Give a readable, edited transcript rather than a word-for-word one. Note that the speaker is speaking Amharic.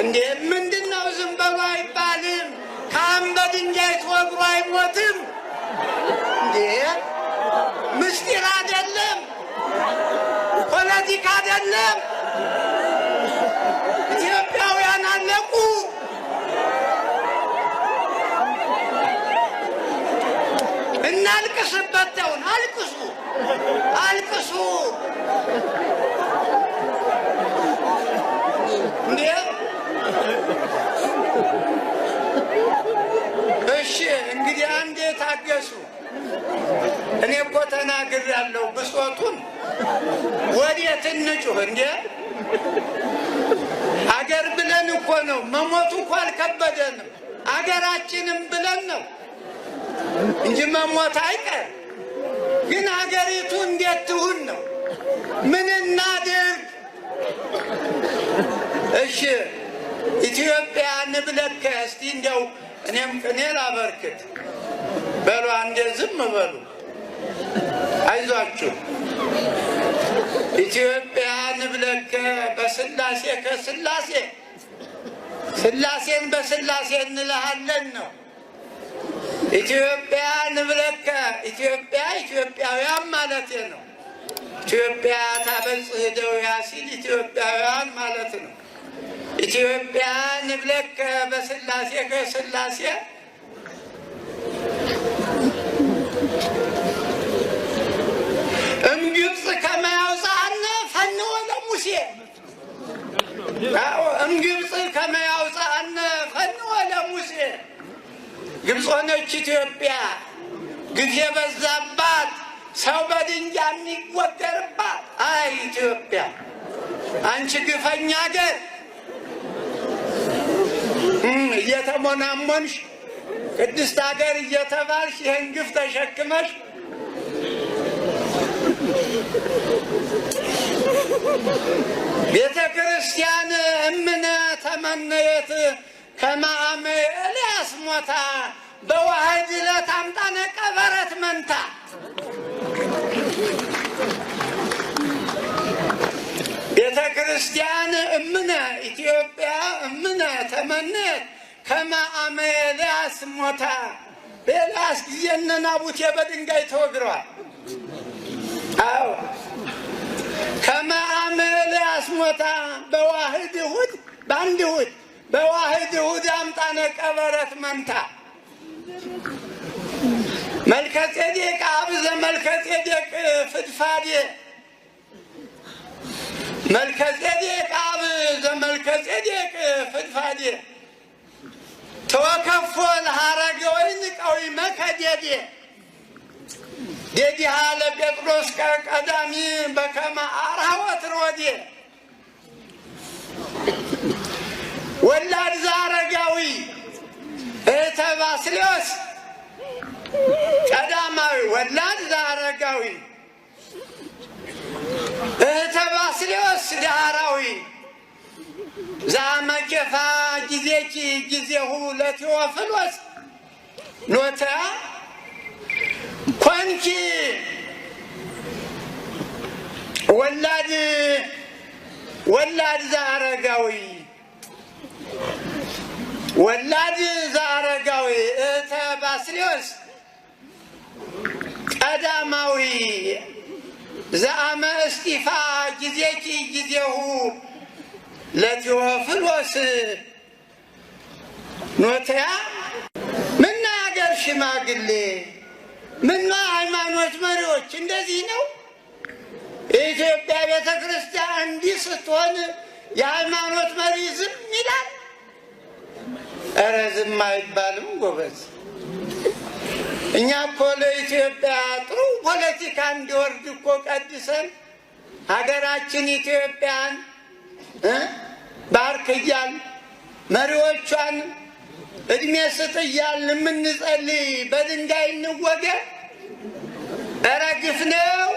እንዴ ምንድነው ዝም በሉ አይባልም? ካም በድንጋይ ተወግሮ አይሞትም እንዴ? ምስጢር አይደለም፣ ፖለቲካ አይደለም። ኢትዮጵያውያን አለቁ። እናልቅስበት። ተውን፣ አልቅሱ አልቅሱ እንዴ። እሺ እንግዲህ አንዴ ታገሱ። እኔ እኮ ተናግሬያለሁ። ብሶቱን ወዴት እንጩህ እንዴ? አገር ብለን እኮ ነው። መሞቱ እኮ አልከበደንም። አገራችንም ብለን ነው እንጂ መሞት አይቀር። ግን አገሪቱ እንዴት ትሁን ነው? ምን እናድርግ? እሺ ኢትዮጵያ ንብለከ እስቲ እንዲያው እኔም ቅኔ ላበርክት በሉ። አንዴ ዝም በሉ፣ አይዟችሁ። ኢትዮጵያ ንብለከ በስላሴ ከስላሴ ስላሴን በስላሴ እንልሃለን ነው። ኢትዮጵያ ንብለከ ኢትዮጵያ ኢትዮጵያውያን ማለት ነው። ኢትዮጵያ ታበጽሕ እደዊሃ ሲል ኢትዮጵያውያን ማለት ነው። ኢትዮጵያ ንብለከ በስላሴ ከስላሴ እምግብፅ ከመ ያውፅአነ ፈንወ ለሙሴ። እምግብፅ ከመ ያውፅአነ ፈንወ ለሙሴ። ግብፅ ሆነች ኢትዮጵያ፣ ግፍ የበዛባት ሰው በድንጋይ የሚወገርባት። አይ ኢትዮጵያ አንቺ ግፈኛ አገር እየተሞናሞንሽ ቅድስት ሀገር እየተባልሽ ይህን ግፍ ተሸክመሽ ቤተ ክርስቲያን እምነ ተመነየት ከመ አመ ኤልያስ ሞታ በዋህድ ዕለት አምጣነ ቀበረት መንታ። ቤተ ክርስቲያን እምነ ኢትዮጵያ እምነ ተመነየት ከመ አመ ኤልያስ ሞታ። በኤልያስ ጊዜ እነ ናቡቴ በድንጋይ ተወግረዋል። አዎ ከመ አመ ኤልያስ ሞታ በዋህድ እሑድ በአንድ እሑድ በዋህድ እሑድ አምጣነ ቀበረት መንታ። መልከጼዴቅ አብ ዘመልከጼዴቅ ፍድፋዴ። መልከጼዴቅ አብ ዘመልከጼዴቅ ፍድፋዴ ተወከፎ ለሐረገ ወይን ቀዊመ ከዴዴ። ዴዲሃ ለጴጥሮስ ቀዳሚ በከመ አርኅወት ሮዴ። ወላድ ዘአረጋዊ እህተ ባስልዮስ ቀዳማዊ። ወላድ ዘአረጋዊ እህተ ባስልዮስ ዳህራዊ። ዛመኬፋ ጊዜኪ ጊዜሁ ለቴዎፍሎስ ኖተ ኮንኪ። ወላድ ዘአረጋዊ ወላድ ዘአረጋዊ እህተ ባስልዮስ ቀዳማዊ። ዘአመ እስጢፋ ጊዜኪ ጊዜሁ ለቴዎፍሎስ ኖተያ። ምና ሀገር ሽማግሌ ምና ሃይማኖት መሪዎች እንደዚህ ነው። የኢትዮጵያ ቤተ ክርስቲያን እንዲህ ስትሆን የሃይማኖት መሪ ዝም ይላል? ኧረ ዝም አይባልም ጎበዝ። እኛ እኮ ለኢትዮጵያ ጥሩ ፖለቲካ እንዲወርድ እኮ ቀድሰን ሀገራችን ኢትዮጵያን ባርክ እያልን መሪዎቿን እድሜ ስጥ እያልን የምንጸልይ በድንጋይ እንወገር? ኧረ ግፍ ነው።